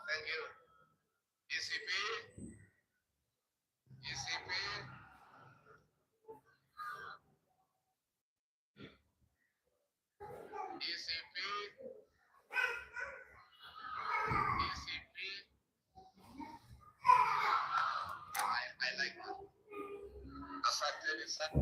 Thank you. ECP, ECP, ECP, ECP. I like that. Asante sana.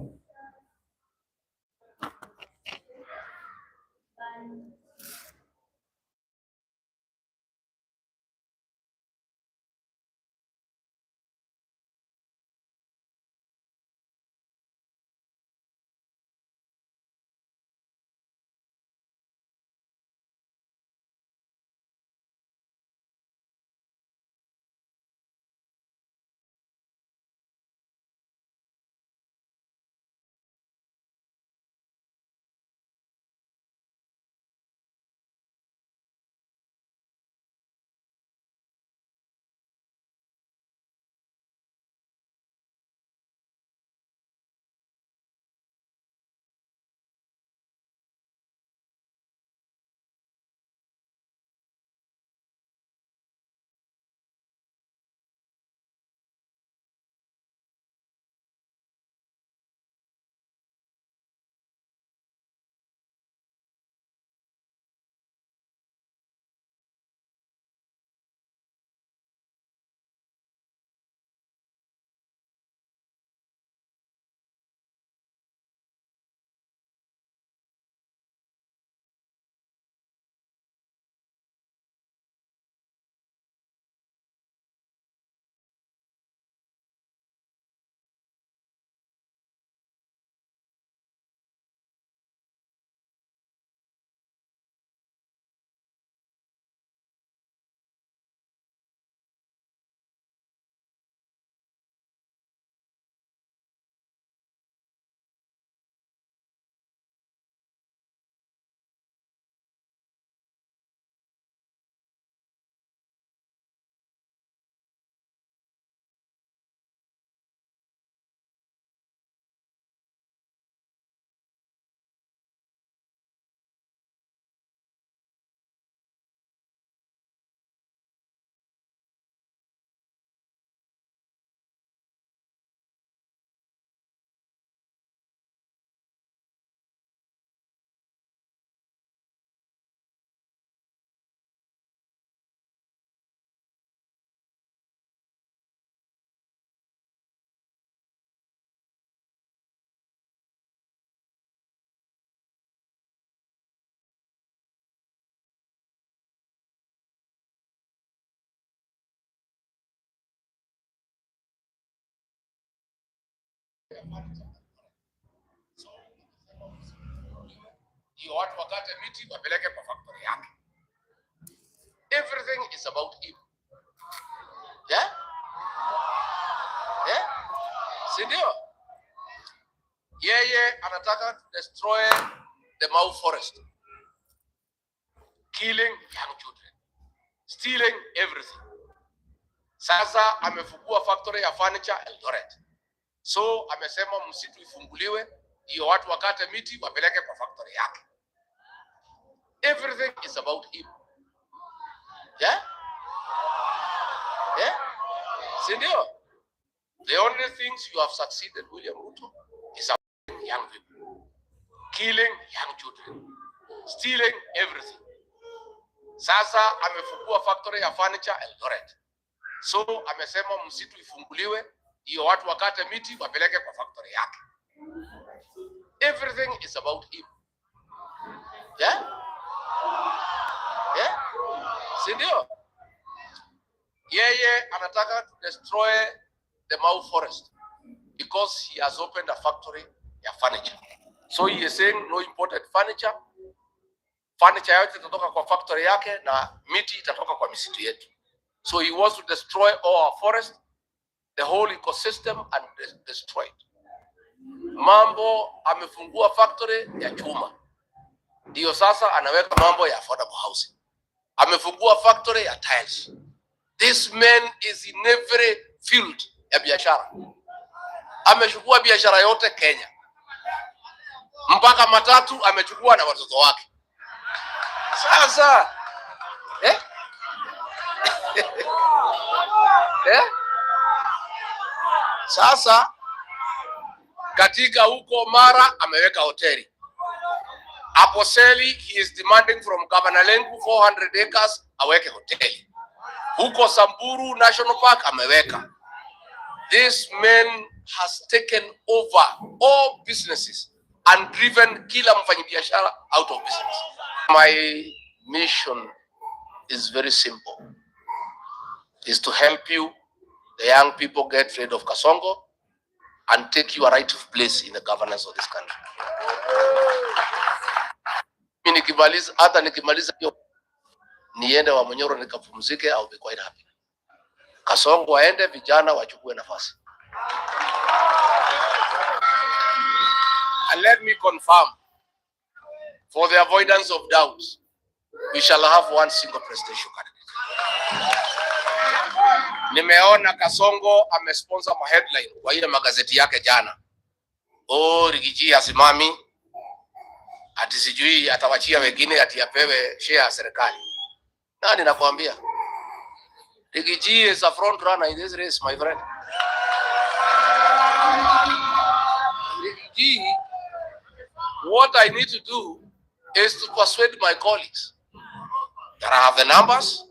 You want to get a meeting, wapeleke kwa factory yake. Everything is about him. Yeah? Yeah? Sindio? Yeye anataka to destroy the Mau forest. Killing young children. Stealing everything. Sasa amefungua factory ya furniture Eldoret. So amesema msitu ifunguliwe, hiyo watu wakate miti wapeleke kwa factory yake. Everything is about him. Yeah? Yeah? Sindio? The only things you have succeeded, William Ruto, is about young people. Killing young children. Stealing everything. Sasa amefungua factory ya furniture Eldoret. So amesema msitu ifunguliwe, hiyo watu wakate miti wapeleke kwa factory yake. Everything is about him. Yeah? Yeah? Sindio? Yeye anataka to destroy the Mau forest because he has opened a factory ya furniture. So he is saying no imported furniture. Furniture yote itatoka kwa factory yake na miti itatoka kwa misitu yetu. So he wants to destroy all our forest, the whole ecosystem, and destroy it. Mambo amefungua factory ya chuma. Ndio sasa anaweka mambo ya affordable housing. Amefungua factory ya tiles. This man is in every field ya biashara. Amechukua biashara yote Kenya. mpaka matatu amechukua na watoto wake. Sasa sasa katika huko Mara ameweka hoteli. Aposeli, he is demanding from Governor Lenku 400 acres aweke hoteli. Huko Samburu National Park ameweka. This man has taken over all businesses and driven kila mfanyabiashara out of business. My mission is very simple. Is to help you, the young people, get rid of Kasongo and take your rightful place in the governance of this country. Hata nikimaliza hiyo niende wa Munyoro nikapumzike, I'll be quite happy. Kasongo aende, vijana wachukue nafasi. And let me confirm, for the avoidance of doubts, we shall have one single presidential candidate. Nimeona Kasongo amesponsor ma headline kwa ile magazeti yake jana. Rigiji asimami, ati sijui atawachia wengine ati apewe share ya serikali. Nani nakwambia? Rigiji is a front runner in this race, my friend. Rigiji, what I need to do is to persuade my colleagues that I have the numbers,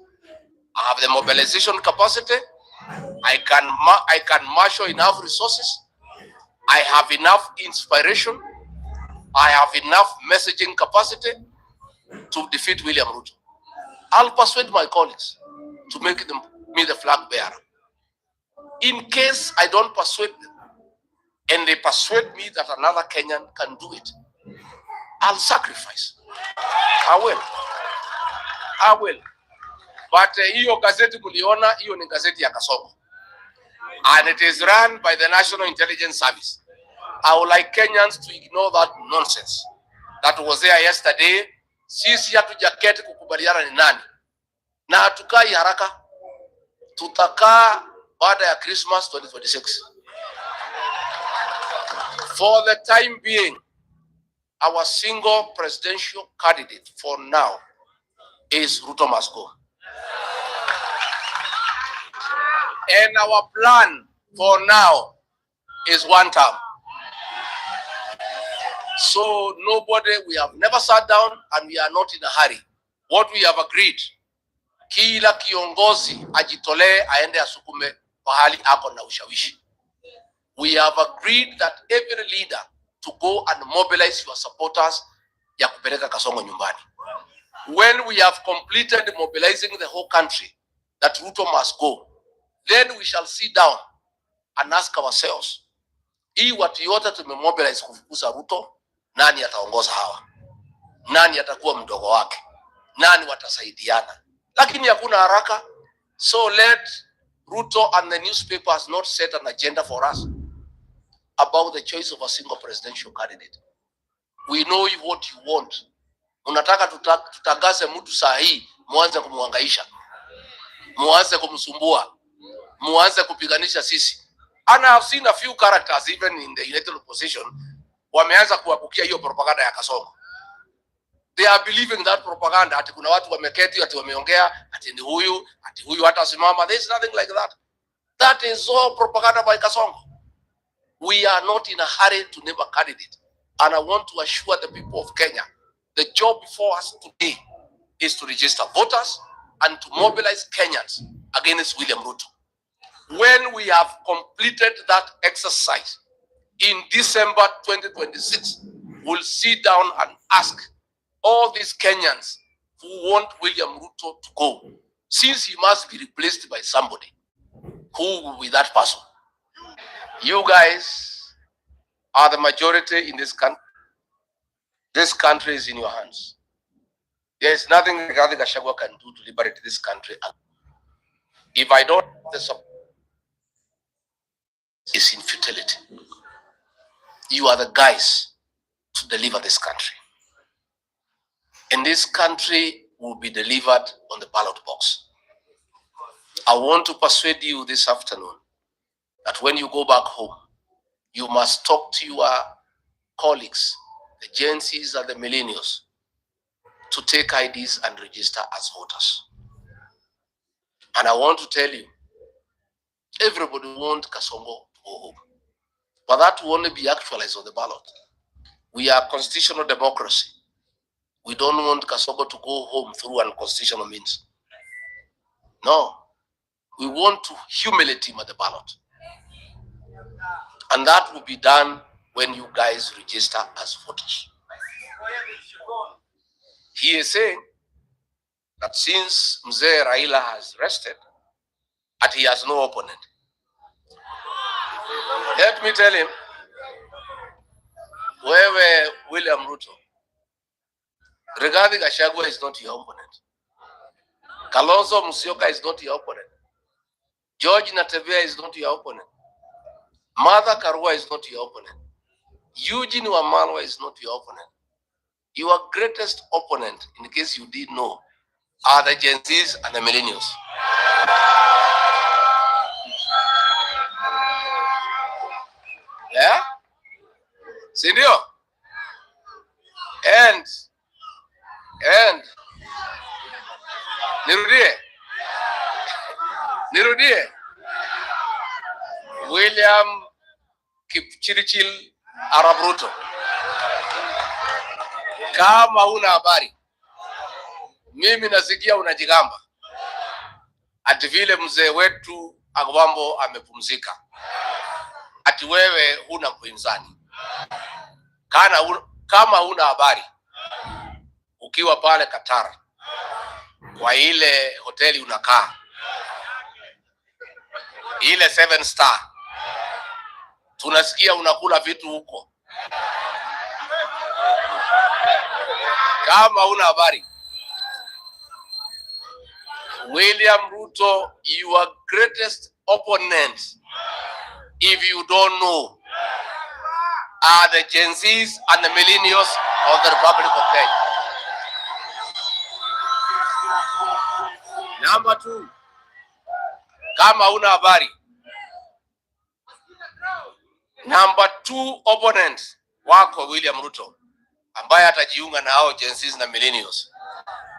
I have the mobilization capacity, I can marshal enough resources, I have enough inspiration, I have enough messaging capacity to defeat William Ruto. I'll persuade my colleagues to make me the flag bearer. In case I don't persuade them, and they persuade me that another Kenyan can do it, I'll sacrifice. I will. But hiyo gazeti kuliona, hiyo ni gazeti ya Kasongo. And it is run by the National Intelligence Service. I would like Kenyans to ignore that nonsense that was there yesterday. Sisi hatujaketi kukubaliana ni nani. Na hatukai haraka. Tutakaa baada ya Christmas 2026. For the time being, our single presidential candidate for now is Ruto must go. And our plan for now is one term. So nobody, we have never sat down and we are not in a hurry. What we have agreed, kila kiongozi ajitolee aende asukume pahali ako na ushawishi. We have agreed that every leader to go and mobilize your supporters ya kupeleka Kasongo nyumbani. When we have completed mobilizing the whole country that Ruto must go, then we shall sit down and ask ourselves, hii watu yote tumemobilize kufukuza Ruto, nani ataongoza hawa? Nani atakuwa mdogo wake? Nani watasaidiana? Lakini hakuna haraka. So let Ruto and the newspapers not set an agenda for us about the choice of a single presidential candidate. We know what you want. Unataka tutangaze mtu saa hii, muanze kumuhangaisha, muanze kumsumbua, muanze kupiganisha sisi. And I have seen a few characters even in the elected opposition wameanza kuabukia hiyo propaganda ya Kasongo. They are believing that propaganda, ati kuna watu wameketi ati wameongea ati huyu hata simama. There is nothing like that. That is all propaganda by Kasongo. We are not in a hurry to name a candidate. And I want to assure the people of Kenya, the job before us today is to register voters and to mobilize Kenyans against William Ruto. When we have completed that exercise in December 2026, we'll sit down and ask all these Kenyans who want William Ruto to go, since he must be replaced by somebody, who will be that person? You guys are the majority in this country. This country is in your hands. There is nothing Gachagua can do to liberate this country. If I don't have the support, it's in futility. You are the guys to deliver this country. And this country will be delivered on the ballot box. I want to persuade you this afternoon that when you go back home, you must talk to your colleagues the Gen Zs and the millennials to take IDs and register as voters. And I want to tell you, everybody wants Kasongo to go home. But that will only be actualized on the ballot. We are constitutional democracy. We don't want Kasongo to go home through unconstitutional means. No. We want to humiliate him at the ballot. And that will be done when you guys register as voters. He is saying that since Mzee Raila has rested, that he has no opponent. Let me tell him, wewe William Ruto, regarding Gachagua is not your opponent. Kalonzo Musyoka is not your opponent. George Natevia is not your opponent. Martha Karua is not your opponent. Eugene Wamalwa is not your opponent. Your greatest opponent, in case you didn't know, are the Gen Zs and the millennials. Yeah? Sindio? And Nirudie William Kipchirchir Arap Ruto, kama una habari, mimi nasikia unajigamba ati vile mzee wetu Agwambo amepumzika, ati wewe huna mpinzani. Kama una habari, ukiwa pale Qatar kwa ile hoteli unakaa, ile 7 star, tunasikia unakula vitu huko. Kama una habari, William Ruto, your greatest opponent, if you don't know, are the Gen Zs and the millennials of the Republic of Kenya. Number 2, kama una habari, number 2 opponent wako William Ruto, ambaye atajiunga na hao Gen Zs na millennials,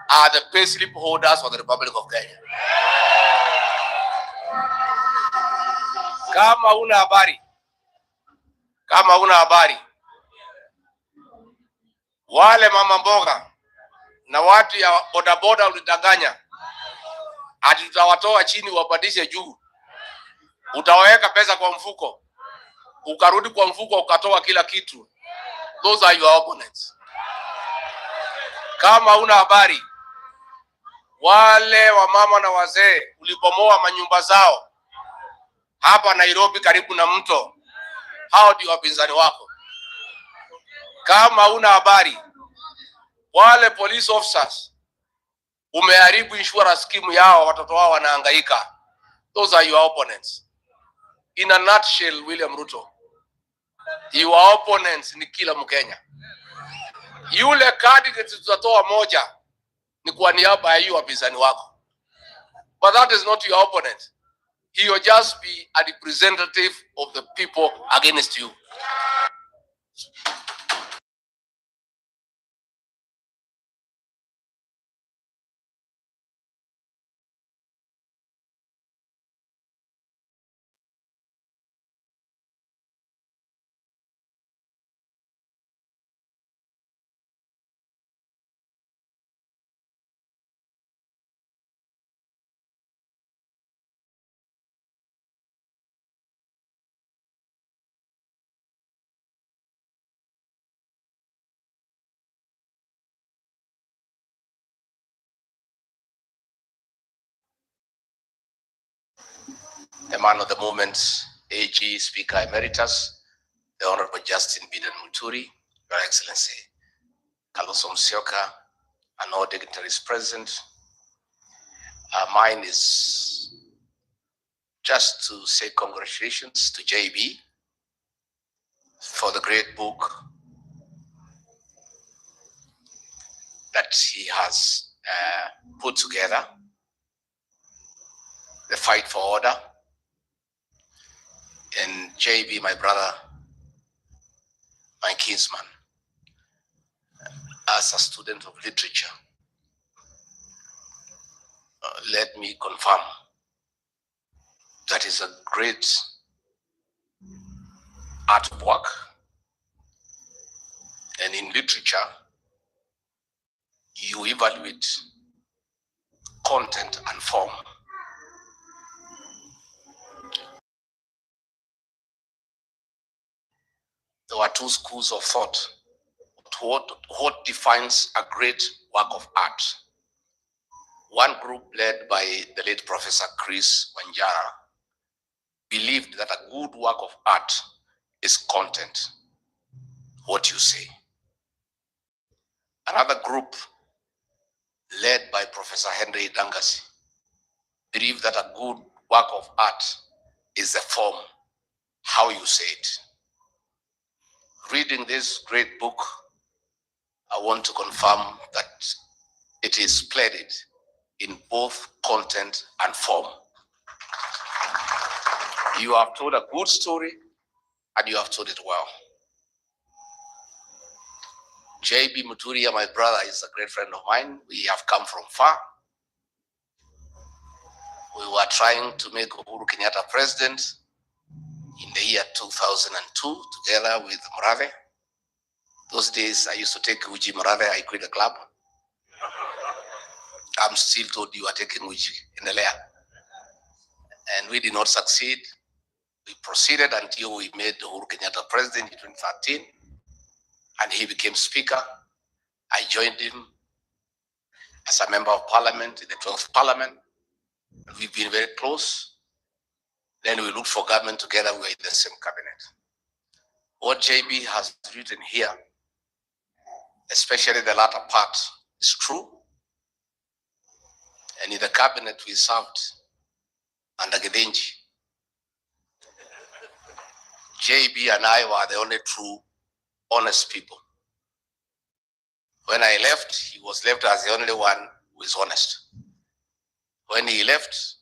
are the payslip holders of the Republic of Kenya. Kama una habari, wale mama mboga na watu ya bodaboda ulidanganya ati tutawatoa chini wapandishe juu, utaweka pesa kwa mfuko, ukarudi kwa mfuko ukatoa kila kitu. Those are your opponents. Kama una habari, wale wa mama na wazee ulipomoa manyumba zao hapa Nairobi karibu na mto, hao ndio wapinzani wako. Kama una habari, wale police officers umeharibu insurance scheme yao, watoto wao wanahangaika. Those are your opponents. In a nutshell, William Ruto, your opponents ni kila Mkenya. Yule candidate tutatoa moja ni kwa niaba ya hiyo wapinzani wako. But that is not your opponent. He will just be a representative of the people against you. The man of the moment, AG Speaker Emeritus, the Honorable Justin Bidan Muturi, Your Excellency, Kalonzo Musyoka, and all dignitaries present. Mine is just to say congratulations to JB for the great book that he has put together, The Fight for Order. And JB, my brother, my kinsman, as a student of literature, let me confirm that is a great artwork. And in literature, you evaluate content and form. There were two schools of thought. What defines a great work of art? One group led by the late Professor Chris Wanjara believed that a good work of art is content, what you say. Another group led by Professor Henry Dangasi believed that a good work of art is the form, how you say it. Reading this great book, I want to confirm that it is splendid in both content and form. You have told a good story and you have told it well. J.B. Muturia, my brother, is a great friend of mine. We have come from far. We were trying to make Uhuru Kenyatta president in the year 2002 together with Murathe. Those days I used to take Uji Murathe, I quit the club. I'm still told you are taking Uji in the layer. And we did not succeed. We proceeded until we made Uhuru Kenyatta president in 2013, and he became speaker. I joined him as a member of parliament in the 12th parliament. We've been very close. Then we looked for government together. We were in the same cabinet. What JB has written here, especially the latter part, is true. And in the cabinet we served under Gedenji, JB and I were the only true, honest people. When I left, he was left as the only one who is honest. When he left,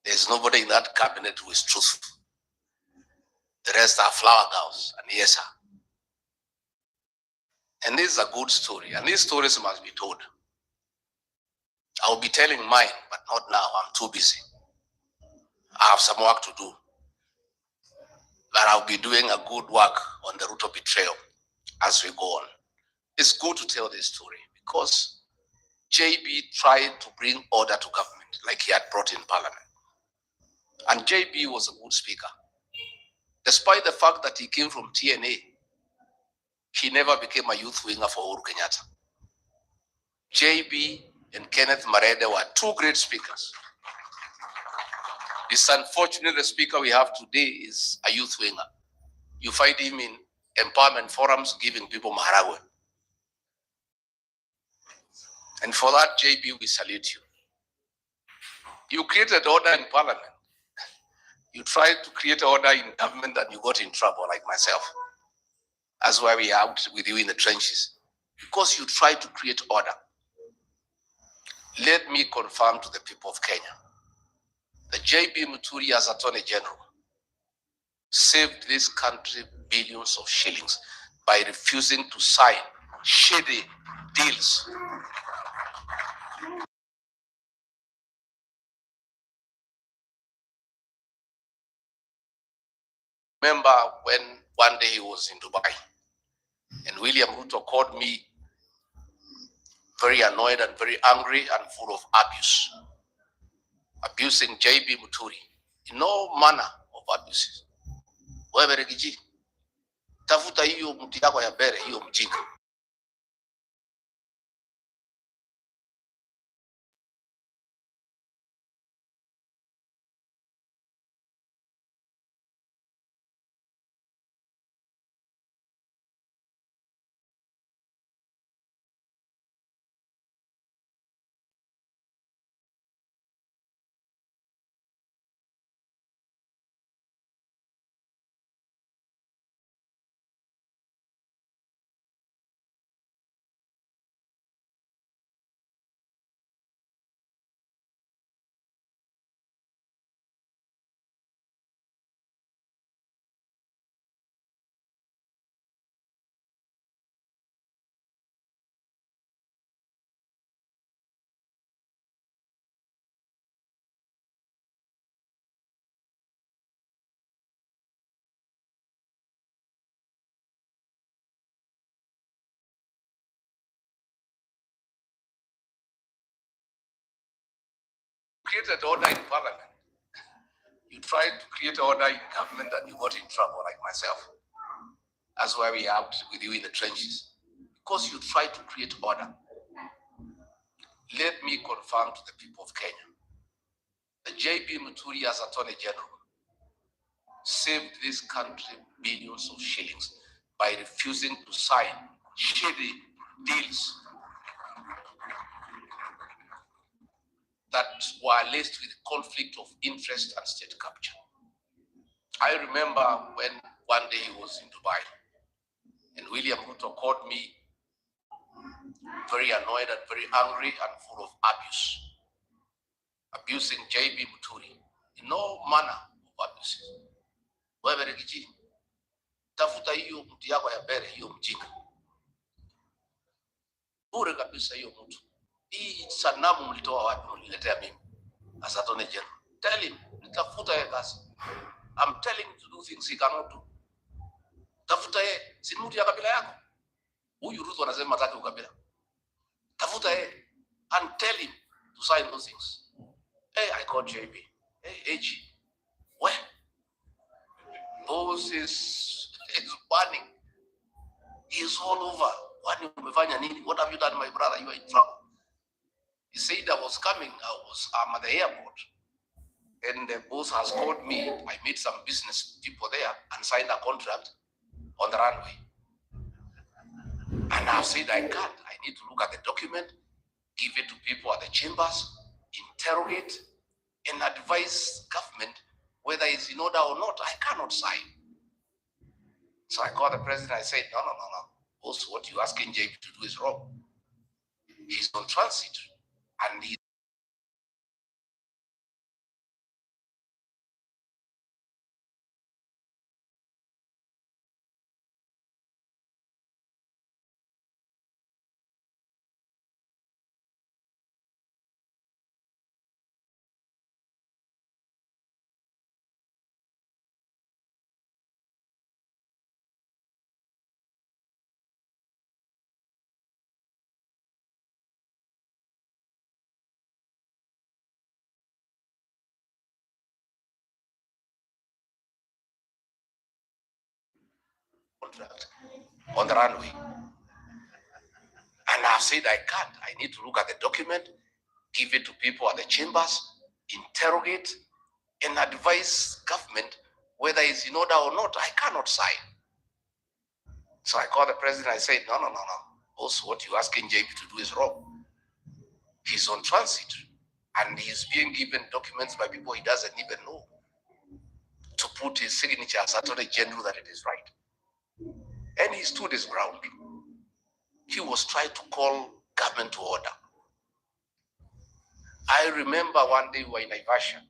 there's nobody in that cabinet who is truthful. The rest are flower girls and yes, sir. And this is a good story, and these stories must be told. I'll be telling mine, but not now. I'm too busy. I have some work to do. But I'll be doing a good work on the route of betrayal as we go on. It's good to tell this story because JB tried to bring order to government like he had brought in parliament. And JB was a good speaker. Despite the fact that he came from TNA, he never became a youth winger for Uhuru Kenyatta. JB and Kenneth Marede were two great speakers. It's unfortunate the speaker we have today is a youth winger. You find him in empowerment forums giving people maharagwe. And for that, JB, we salute you. You created order in parliament. You tried to create order in government and you got in trouble like myself. That's why we are out with you in the trenches. Because you tried to create order. Let me confirm to the people of Kenya that JB Muturi as Attorney General saved this country billions of shillings by refusing to sign shady deals. Remember when one day he was in Dubai and William Ruto called me very annoyed and very angry and full of abuse, abusing JB Muturi in no manner of abuses. Wewe Regiji, tafuta hiyo mti yako ya bere, hiyo mjinga. created order in parliament. You tried to create order in government and you got in trouble, like myself. That's why we are with you in the trenches. Because you tried to create order. Let me confirm to the people of Kenya. The JB Muturi as Attorney General saved this country billions of shillings by refusing to sign shady deals that were laced with conflict of interest and state capture. I remember when one day he was in Dubai and William Ruto called me very annoyed and very angry and full of abusing JB Muturi in no manner of abuses. Wewe Rigathi, tafuta hiyo mtu yako ya bere, hiyo mjinga. Bure kabisa hiyo mtu. Hii sanamu mlitoa wapi mliletea mimi? As Attorney General. Tell him, nitafuta yeye kazi. I'm telling him to do things he cannot do. Tafuta yeye, si mtu ya kabila yako. Huyu Ruto anasema hataki ukabila. Tafuta yeye and tell him to sign those things. Hey, I called JB. Hey, AG. Where? Boss is burning. He's all over. What have you done, my brother? You are in trouble. He said I was coming. I'm at the airport. And the boss has called me. I met some business people there and signed a contract on the runway. And I've said I can't. I need to look at the document, give it to people at the chambers, interrogate, and advise government whether it's in order or not. I cannot sign. So I called the president. I said, no. Also, what you're asking JB to do is wrong. He's on transit, and he contract on the runway. And I've said I can't. I need to look at the document, give it to people at the chambers, interrogate, and advise government whether it's in order or not. I cannot sign. So I called the president. I said, no. Also, what you're asking JB to do is wrong. He's on transit, and he's being given documents by people he doesn't even know to put his signature as Attorney General that it is right. And he stood his ground. He was trying to call government to order. I remember one day we were in Naivasha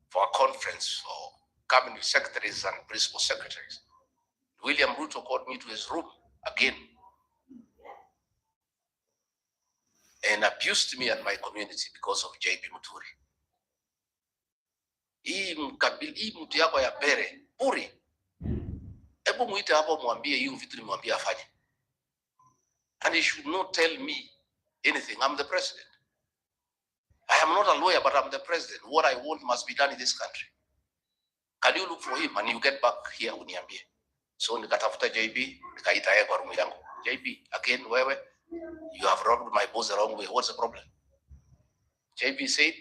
for a conference for cabinet secretaries and principal secretaries. William Ruto called me to his room again and abused me and my community because of JB Muturi. Hii mtu yako ya bere, bure. Ebu muite hapo mwambie hiyo vitu nimwambie afanye. And he should not tell me anything. I'm the president. I am not a lawyer, but I'm the president. What I want must be done in this country. Can you look for him and you get back here uniambie? So nikatafuta JB, nikaita yeye kwa room yangu. JB, again wewe, you have rubbed my boss the wrong way. What's the problem? JB said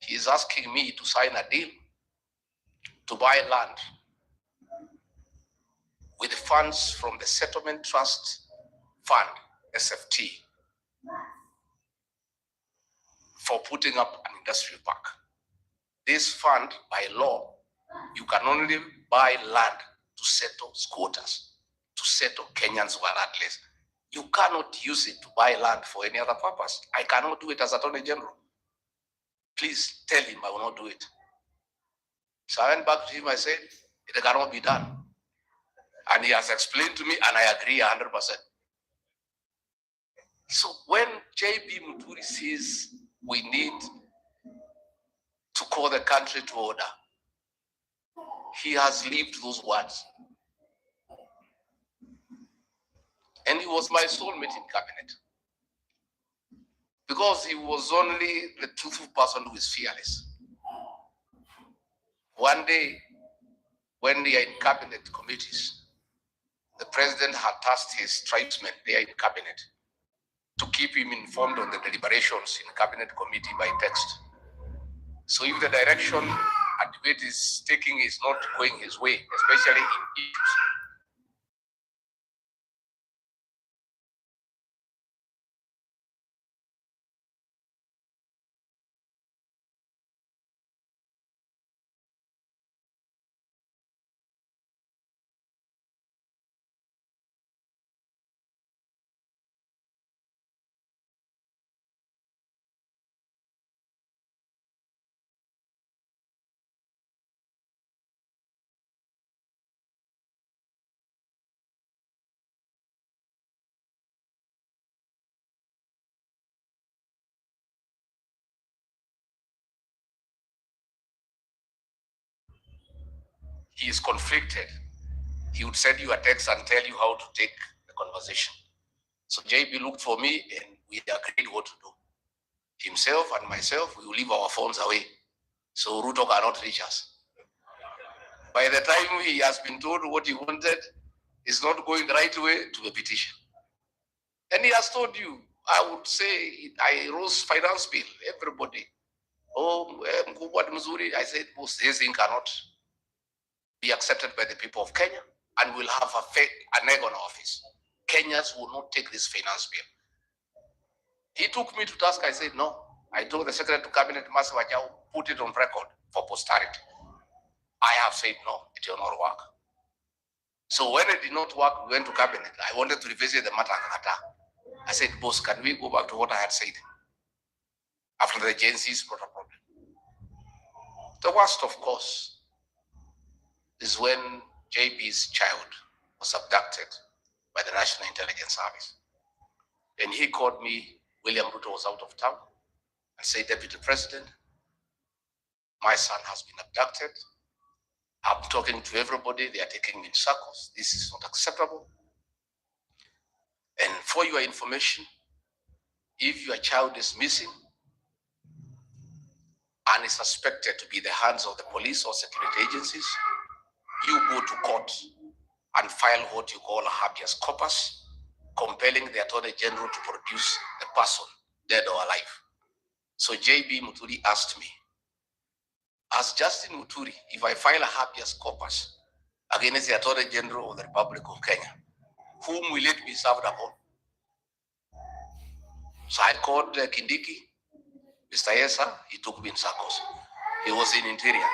he is asking me to sign a deal to buy land with funds from the Settlement Trust Fund, SFT, for putting up an industrial park. This fund, by law, you can only buy land to settle squatters, to settle Kenyans who are landless. You cannot use it to buy land for any other purpose. I cannot do it as Attorney General. Please tell him I will not do it. So I went back to him, I said, it cannot be done. And he has explained to me, and I agree 100%. So when JB Muturi says we need to call the country to order, he has lived those words. And he was my soulmate in cabinet. because he was only the truthful person who is fearless. One day, when they are in cabinet committees, the president had tasked his tribesmen there in cabinet to keep him informed on the deliberations in cabinet committee by text. So if the direction a debate is taking is not going his way, especially in issues he is conflicted, he would send you a text and tell you how to take the conversation. So JB looked for me and we agreed what to do. Himself and myself, we will leave our phones away so Ruto cannot reach us. By the time he has been told what he wanted, it's not going the right way to the petition. And he has told you, I would say, I rose finance bill, everybody. Oh, Mkubwa Mzuri, I said, this thing cannot be accepted by the people of Kenya and will have an egg on our face. Kenyans will not take this finance bill. He took me to task. I said, no. I told the Secretary to Cabinet, Masa Wajau, put it on record for posterity. I have said, no, it will not work. So when it did not work, we went to Cabinet. I wanted to revisit the matter. I said, boss, can we go back to what I had said? After the agencies brought a problem. The worst, of course, is when JB's child was abducted by the National Intelligence Service. And he called me, William Ruto was out of town, and said, Deputy President, my son has been abducted. I'm talking to everybody, they are taking me in circles. This is not acceptable. And for your information, if your child is missing and is suspected to be the hands of the police or security agencies, you go to court and file what you call a habeas corpus, compelling the Attorney General to produce the person, dead or alive. So JB Muturi asked me, as Justin Muturi, if I file a habeas corpus against the Attorney General of the Republic of Kenya, whom will it be served upon? So I called Kindiki, Mr. Yesa, he took me in circles. He was in Interior.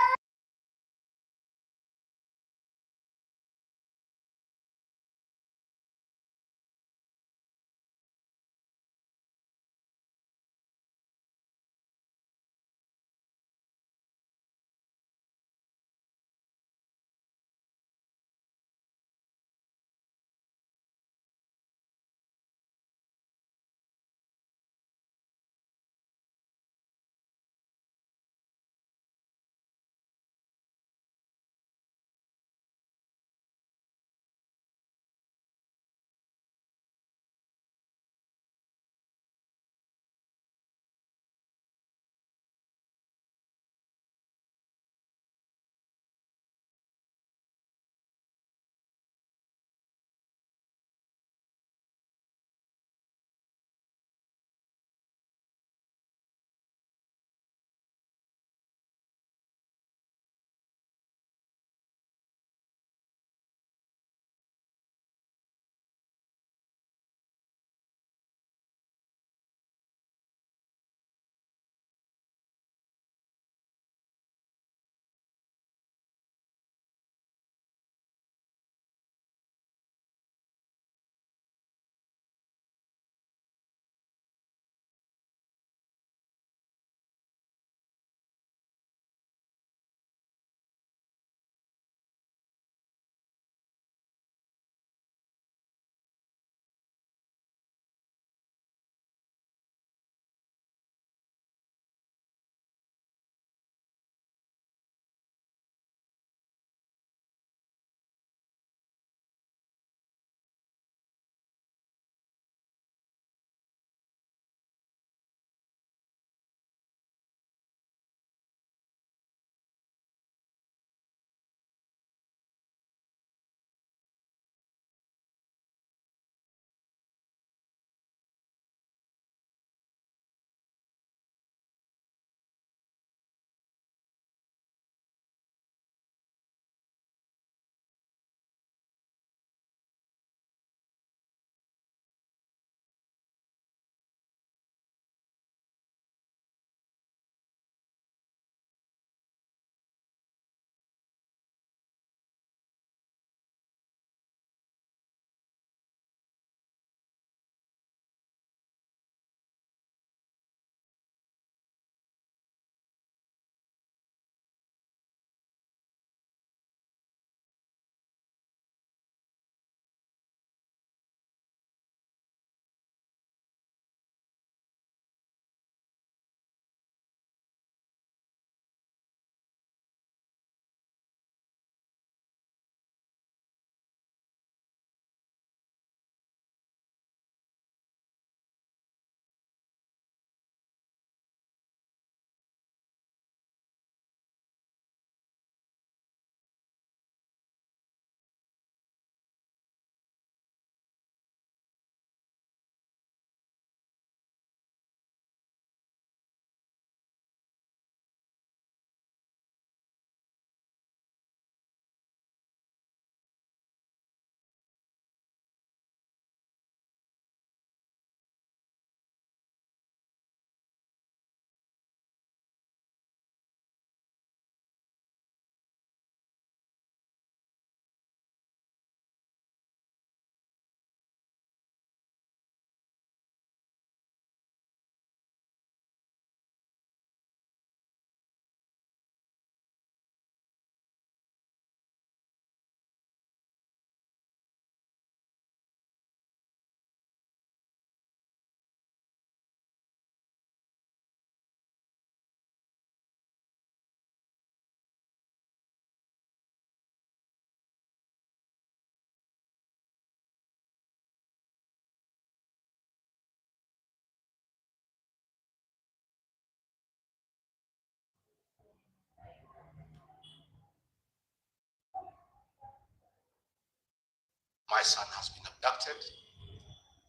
my son has been abducted.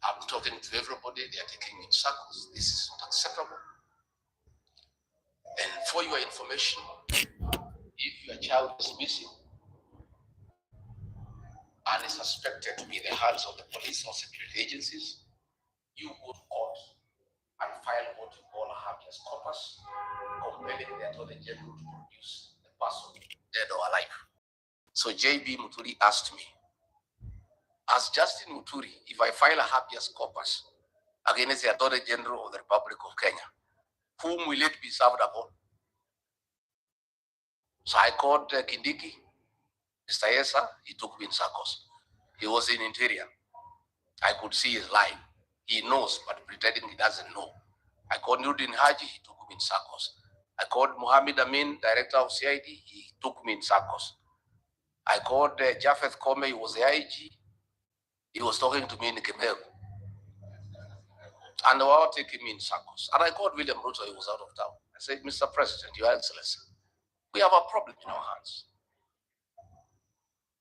I'm talking to everybody, they are taking me in circles. This is not acceptable. And for your information, if your child is missing and is suspected to be in the hands of the police or security agencies, you go to court and file what you call a habeas corpus, compelling the Attorney General to produce the person, dead or alive. So JB Muturi asked me, as Justin Muturi, if I file a habeas corpus against the Attorney General of the Republic of Kenya, whom will it be served upon? So I called Kindiki, Mr. Yesa, he took me in circles. He was in Interior. I could see his line. He knows, but pretending he doesn't know. I called Nudin Haji, he took me in circles. I called Mohammed Amin, director of CID, he took me in circles. I called Japheth Kome, he was the IG. He was talking to me in Kemel. And they were all taking me in circles. And I called William Ruto, he was out of town. I said, Mr. President, Your Excellency, we have a problem in our hands.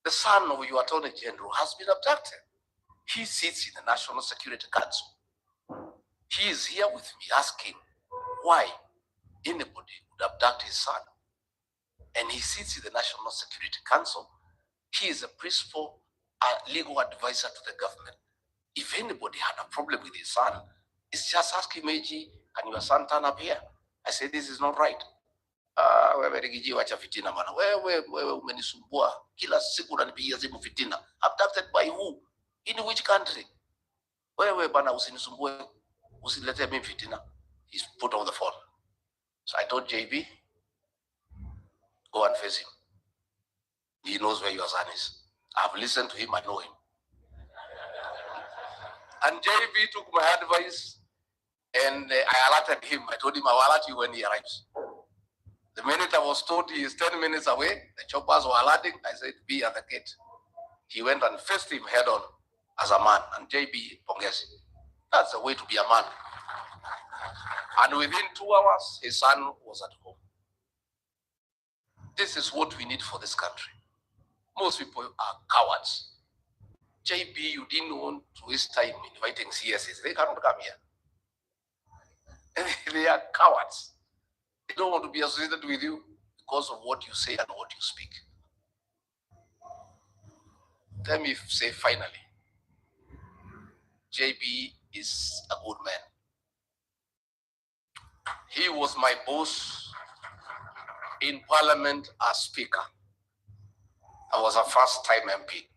The son of your Attorney General has been abducted. He sits in the National Security Council. He is here with me asking why anybody would abduct his son. And he sits in the National Security Council. He is a principal legal advisor to the government. If anybody had a problem with his son, it's just asking Meji, can your son turn up here? I said, this is not right. Wewe Rigiji wacha fitina bana. Wewe umenisumbua. Kila siku unanipigia simu fitina. Abducted by who? In which country? Wewe bana usinisumbue. Usilete mimi fitina. He's put on the phone. So I told JB, go and face him. He knows where your son is. I've listened to him, I know him. And JB took my advice and I alerted him. I told him I'll alert you when he arrives. The minute I was told he is 10 minutes away, the choppers were alerting. I said, be at the gate. He went and faced him head on as a man. And JB Pongesi, that's the way to be a man. And within 2 hours, his son was at home. This is what we need for this country. Most people are cowards. JB, you didn't want to waste time inviting CSs. They cannot come here. They are cowards. They don't want to be associated with you because of what you say and what you speak. Let me say finally, JB is a good man. He was my boss in Parliament as Speaker. I was a first-time MP.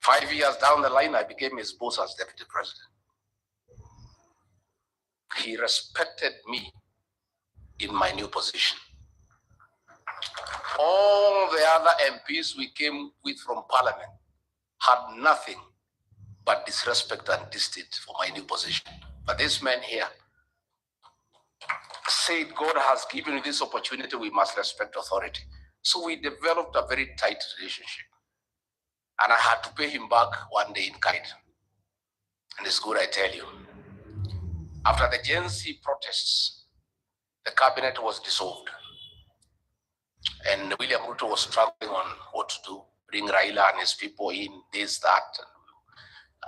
5 years down the line, I became his boss as Deputy President. He respected me in my new position. All the other MPs we came with from Parliament had nothing but disrespect and disdain for my new position. But this man here said, God has given you this opportunity, we must respect authority. So we developed a very tight relationship. And I had to pay him back one day in kind. And it's good, I tell you. After the Gen Z protests, the cabinet was dissolved. And William Ruto was struggling on what to do, bring Raila and his people in, this, that.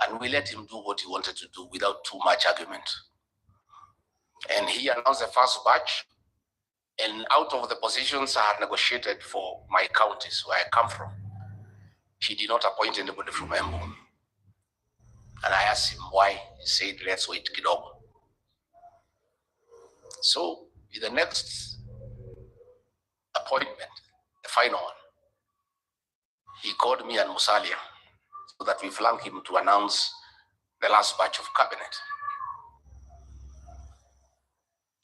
And we let him do what he wanted to do without too much argument. And he announced the first batch. And out of the positions I had negotiated for my counties where I come from, he did not appoint anybody from Embu. And I asked him why. He said, let's wait kidogo. So in the next appointment, the final one, he called me and Musalia so that we flanked him to announce the last batch of cabinet.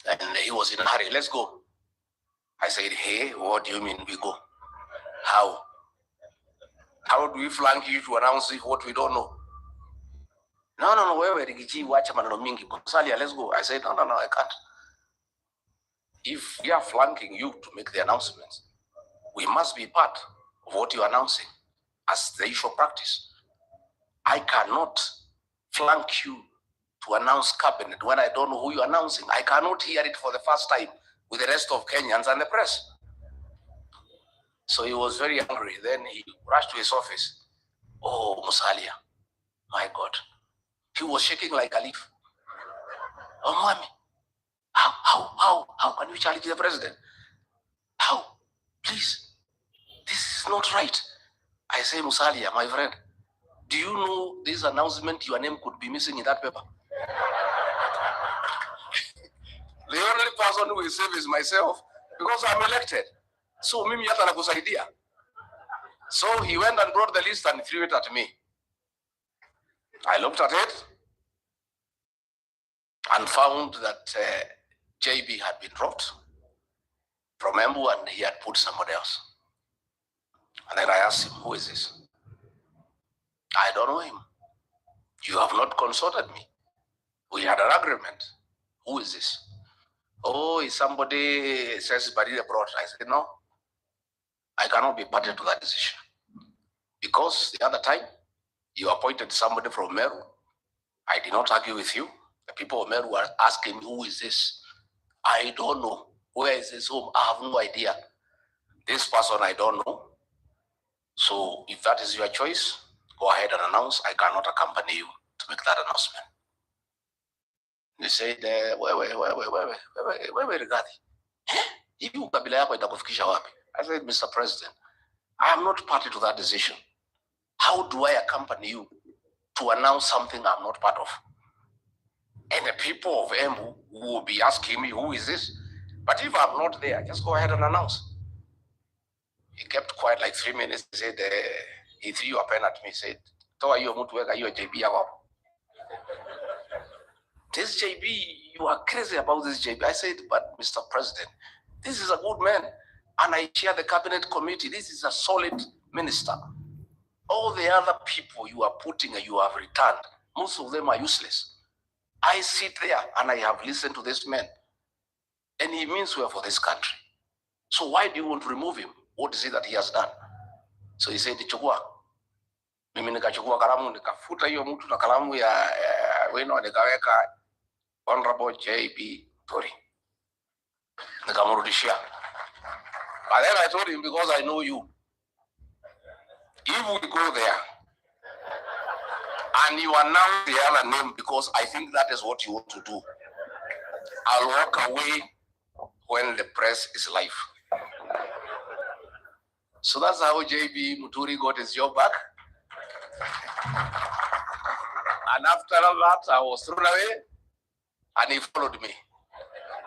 And he was in a hurry, let's go. I said, hey, what do you mean we go? How? How do we flank you to announce what we don't know? No, wewe Rigiji, wacha maneno mingi. Musalia, let's go. I said, no, I can't. If we are flanking you to make the announcements, we must be part of what you're announcing as the usual practice. I cannot flank you to announce cabinet when I don't know who you're announcing. I cannot hear it for the first time with the rest of Kenyans and the press. So he was very angry. Then he rushed to his office Oh, Musalia, my God. He was shaking like a leaf. Oh, mommy, how can you challenge the president? How? Please, this is not right. I say, Musalia, my friend, do you know this announcement, your name could be missing in that paper? The only person who is safe is myself because I'm elected. So mimi hata nakusaidia. So he went and brought the list and threw it at me. I looked at it and found that JB had been dropped from Embu and he had put somebody else. And then I asked him, who is this? I don't know him. You have not consulted me. We had an agreement. Who is this? Oh, is somebody says Barry abroad. I said, no, I cannot be party to that decision. Because the other time, you appointed somebody from Meru. I did not argue with you. The people of Meru were asking, who is this? I don't know. Where is this home? I have no idea. This person, I don't know. So if that is your choice, go ahead and announce. I cannot accompany you to make that announcement. They said, wewe Rigathi, hivi ukabila yako itakufikisha wapi? I said, Mr. President, I am not party to that decision. How do I accompany you to announce something I'm not part of? And the people of Embu will be asking me, who is this? But if I'm not there, just go ahead and announce. He kept quiet like 3 minutes. He said, he threw a pen at me, said, Toa hiyo mtu weka hiyo JB yako. This JB, you are crazy about this JB. I said, but Mr. President, this is a good man. And I chair the cabinet committee. This is a solid minister. All the other people you are putting and you have returned, most of them are useless. I sit there and I have listened to this man. And he means well for this country. So why do you want to remove him? What is it that he has done? So he said, chukua. Mimi nikachukua kalamu, nikafuta hiyo mtu na kalamu ya wino, nikaweka Honorable JB Tori. Nikamrudishia. But then I told him, because I know you, if we go there and you announce the other name because I think that is what you want to do, I'll walk away when the press is live. So that's how JB Muturi got his job back. And after that, I was thrown away and he followed me.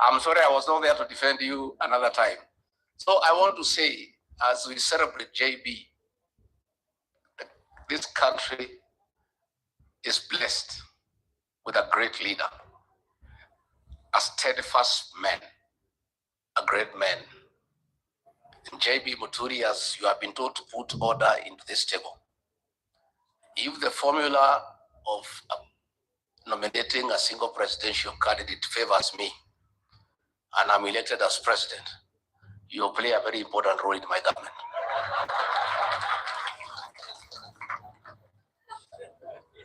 I'm sorry I was not there to defend you another time. So I want to say, as we celebrate JB, this country is blessed with a great leader, a steadfast man, a great man. In JB Muturi, as you have been told to put order into this table. If the formula of nominating a single presidential candidate favors me, and I'm elected as president, you'll play a very important role in my government.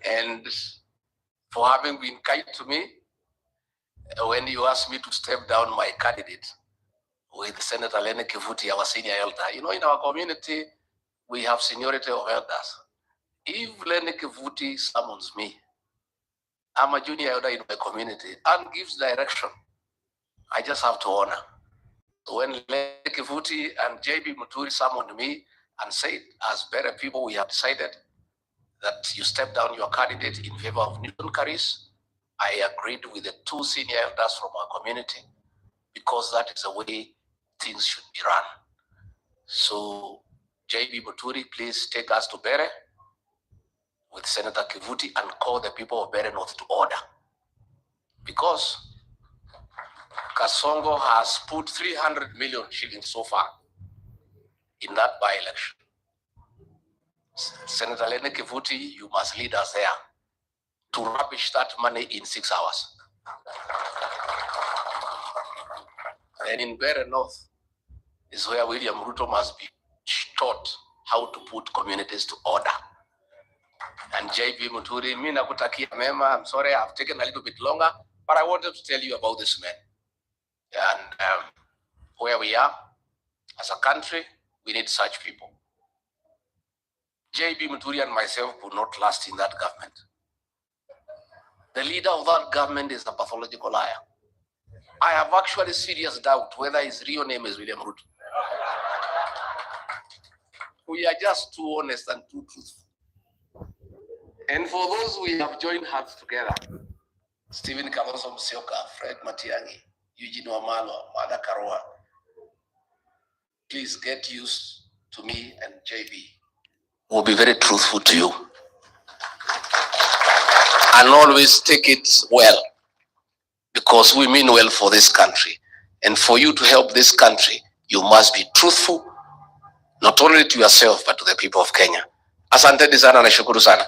And for having been kind to me, when you asked me to step down my candidate with Senator Lene Kivuti, our senior elder, you know, in our community, we have seniority of elders. If Lene Kivuti summons me, I'm a junior elder in my community and gives direction, I just have to honor. So when Lene Kivuti and JB Muturi summoned me and said, as better people, we have decided that you step down your candidate in favor of Newton Karis, I agreed with the two senior elders from our community because that is the way things should be run. So JB Muturi, please take us to Bere with Senator Kivuti and call the people of Bere North to order. Because Kasongo has put 300 million shillings so far in that by-election. Senator Lene Kivuti, you must lead us there to rubbish that money in 6 hours. And in Bere North is where William Ruto must be taught how to put communities to order. And JB Muturi, mina kutakia mema. I'm sorry I've taken a little bit longer, but I wanted to tell you about this man. And where we are as a country, we need such people. JB Muturi and myself could not last in that government. The leader of that government is a pathological liar. I have actually serious doubt whether his real name is William Ruto. We are just too honest and too truthful. And for those we have joined hands together, Stephen Kalonzo Musyoka, Fred Matiang'i, Eugene Wamalwa, Martha Karua, please get used to me and JB. We'll be very truthful to you. And always take it well, because we mean well for this country. And for you to help this country, you must be truthful, not only to yourself, but to the people of Kenya. Asante sana na shukuru sana.